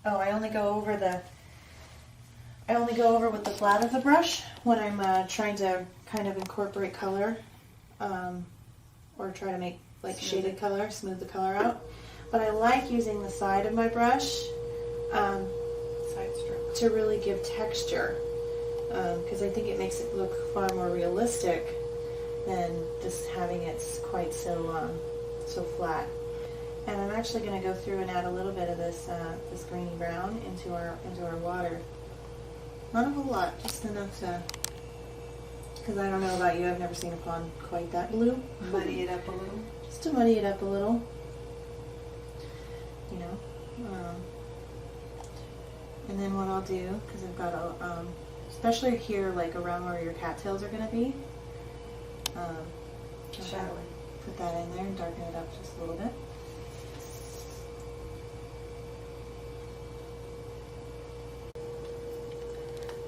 Oh, I only go over with the flat of the brush when I'm trying to kind of incorporate color, or try to make like shaded color, smooth the color out. But I like using the side of my brush Side stroke. to really give texture, because I think it makes it look far more realistic than just having it quite so flat. And I'm actually going to go through and add a little bit of this greeny brown into our water. Not a whole lot, just enough to, because I don't know about you, I've never seen a pond quite that blue. Muddy it up a little. Just to muddy it up a little, you know. And then what I'll do, because I've got a, especially here, like around where your cattails are going to be, Shadowy. put that in there and darken it up just a little bit.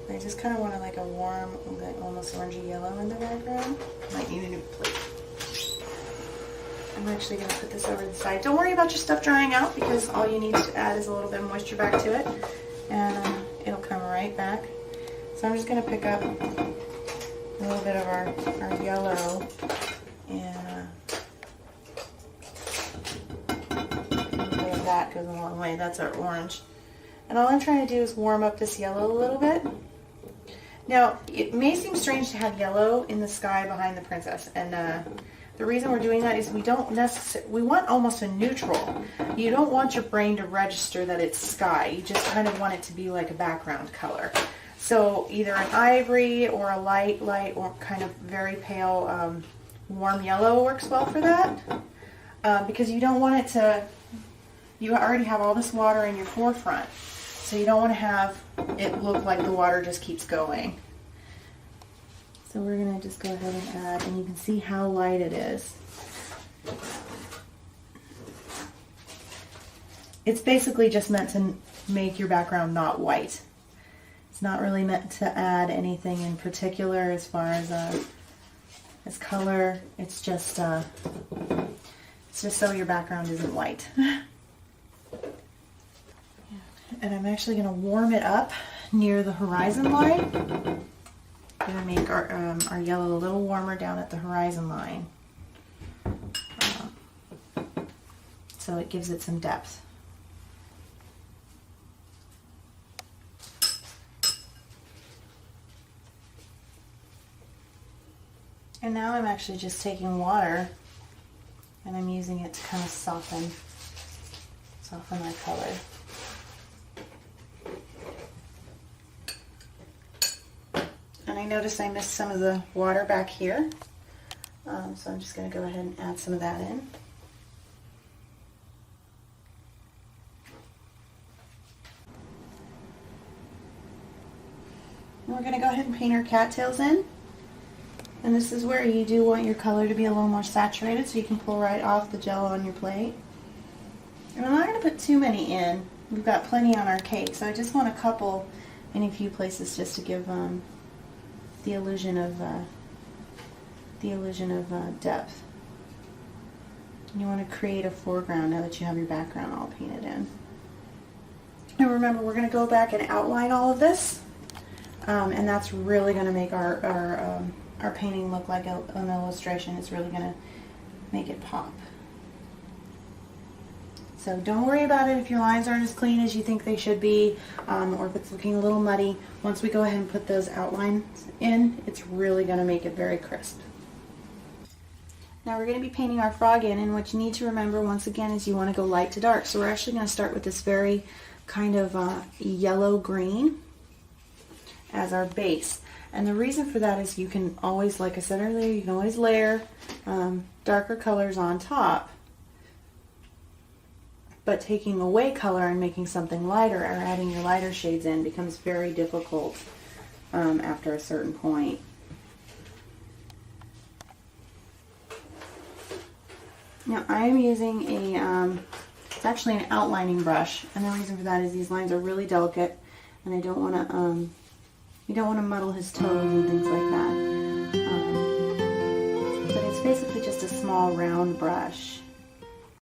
I just kind of want like a warm, like almost orangey yellow in the background. Might need a new plate. I'm actually going to put this over the side. Don't worry about your stuff drying out, because all you need to add is a little bit of moisture back to it, and it'll come right back. So I'm just going to pick up a little bit of our yellow, and a little bit of that goes a long way. That's our orange. And all I'm trying to do is warm up this yellow a little bit. Now, it may seem strange to have yellow in the sky behind the princess, and the reason we're doing that is we want almost a neutral. You don't want your brain to register that it's sky. You just kind of want it to be like a background color. So either an ivory or a light or kind of very pale warm yellow works well for that, because you don't want it to, you already have all this water in your forefront. So you don't want to have it look like the water just keeps going. So we're going to just go ahead and add, and you can see how light it is. It's basically just meant to make your background not white. It's not really meant to add anything in particular as far as color. It's just so your background isn't white. And I'm actually going to warm it up near the horizon line. I'm going to make our yellow a little warmer down at the horizon line, so it gives it some depth. And now I'm actually just taking water and I'm using it to kind of soften my color. And I noticed I missed some of the water back here, so I'm just going to go ahead and add some of that in. And we're going to go ahead and paint our cattails in. And this is where you do want your color to be a little more saturated, so you can pull right off the gel on your plate. And I'm not going to put too many in. We've got plenty on our cake, so I just want a couple in a few places just to give the illusion of depth. And you want to create a foreground now that you have your background all painted in. And remember, we're going to go back and outline all of this, and that's really going to make our painting look like an illustration. It's really going to make it pop. So don't worry about it if your lines aren't as clean as you think they should be, or if it's looking a little muddy. Once we go ahead and put those outlines in, it's really going to make it very crisp. Now we're going to be painting our frog in, and what you need to remember once again is you want to go light to dark. So we're actually going to start with this very kind of yellow-green as our base. And the reason for that is you can always, like I said earlier, you can always layer darker colors on top. But taking away color and making something lighter, or adding your lighter shades in, becomes very difficult after a certain point. Now I am using it's actually an outlining brush, and the reason for that is these lines are really delicate, and I don't want to you don't want to muddle his toes and things like that. But it's basically just a small round brush.